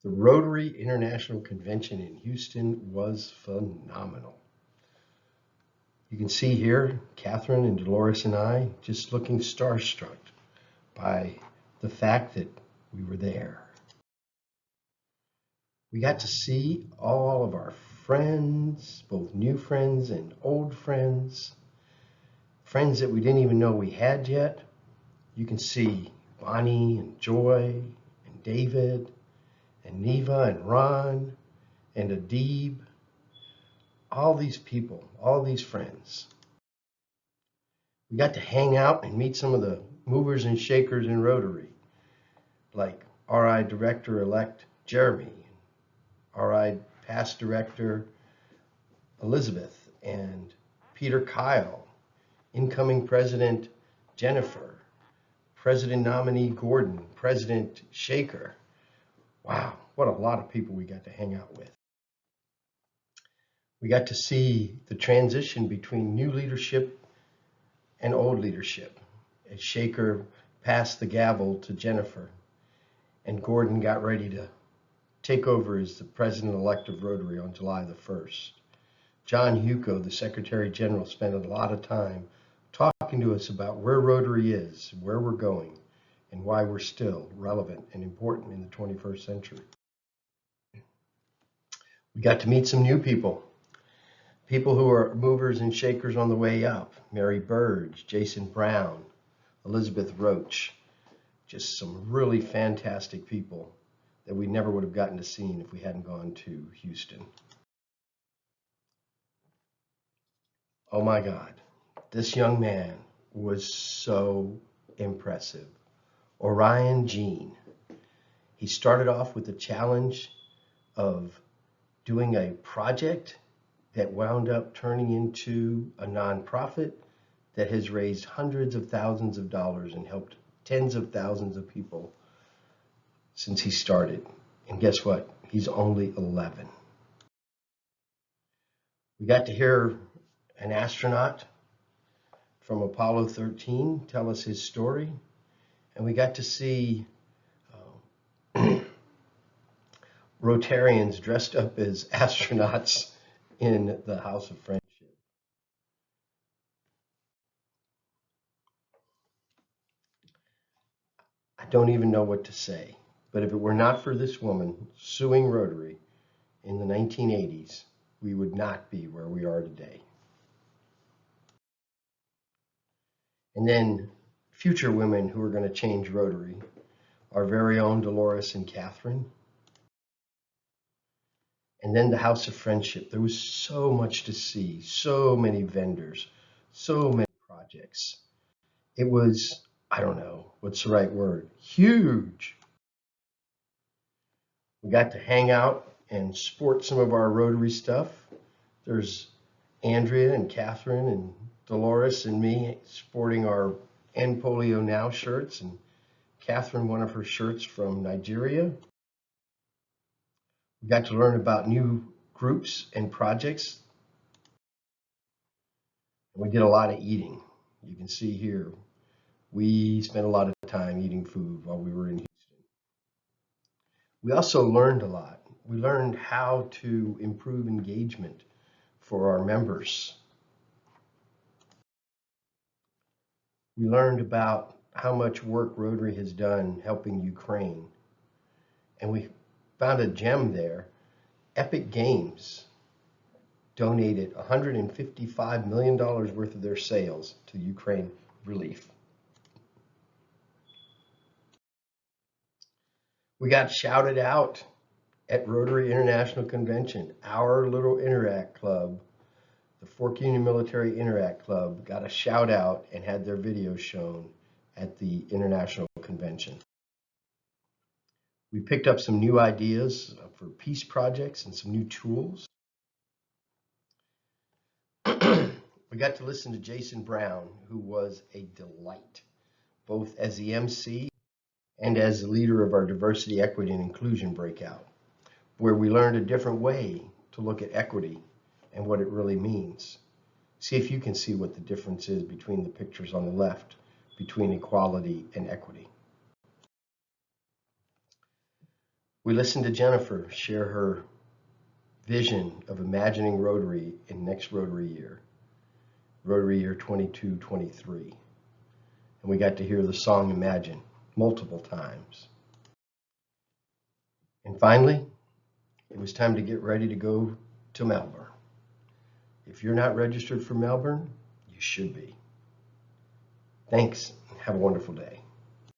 The Rotary International Convention in Houston was phenomenal. You can see here, Catherine and Dolores and I just looking starstruck by the fact that we were there. We got to see all of our friends, both new friends and old friends, friends that we didn't even know we had yet. You can see Bonnie and Joy and David and Neva and Ron and Adib, all these people, all these friends. We got to hang out and meet some of the movers and shakers in Rotary, like RI Director-elect Jeremy, RI Past Director Elizabeth, and Peter Kyle, incoming President Jennifer, President nominee Gordon, President Shaker. Wow, what a lot of people we got to hang out with. We got to see the transition between new leadership and old leadership as Shaker passed the gavel to Jennifer and Gordon got ready to take over as the president-elect of Rotary on July the 1st. John Huco, the Secretary General, spent a lot of time talking to us about where Rotary is, where we're going, and why we're still relevant and important in the 21st century. We got to meet some new people who are movers and shakers on the way up. Mary Burge, Jason Brown, Elizabeth Roach, just some really fantastic people that we never would have gotten to see if we hadn't gone to Houston. Oh my God, this young man was so impressive. Orion Jean. He started off with the challenge of doing a project that wound up turning into a nonprofit that has raised hundreds of thousands of dollars and helped tens of thousands of people since he started. And guess what? He's only 11. We got to hear an astronaut from Apollo 13 tell us his story, and we got to see Rotarians dressed up as astronauts in the House of Friendship. I don't even know what to say, but if it were not for this woman suing Rotary in the 1980s, we would not be where we are today. And then future women who are going to change Rotary, our very own Dolores and Catherine. And then the House of Friendship. There was so much to see, so many vendors, so many projects. It was, I don't know, what's the right word? Huge. We got to hang out and sport some of our Rotary stuff. There's Andrea and Catherine and Dolores and me sporting our End Polio Now shirts, and Catherine one of her shirts from Nigeria. We got to learn about new groups and projects. We did a lot of eating. You can see here, we spent a lot of time eating food while we were in Houston. We also learned a lot. We learned how to improve engagement for our members. We learned about how much work Rotary has done helping Ukraine. And we found a gem there. Epic Games donated $155 million worth of their sales to Ukraine relief. We got shouted out at Rotary International Convention. Our little Interact Club, the Fork Union Military Interact Club, got a shout out and had their video shown at the International Convention. We picked up some new ideas for peace projects and some new tools. We got to listen to Jason Brown, who was a delight, both as the MC and as the leader of our diversity, equity, and inclusion breakout, where we learned a different way to look at equity and what it really means. See if you can see what the difference is between the pictures on the left, between equality and equity. We listened to Jennifer share her vision of imagining Rotary in next Rotary year 22-23. And we got to hear the song Imagine multiple times. And finally, it was time to get ready to go to Melbourne. If you're not registered for Melbourne, you should be. Thanks. Have a wonderful day.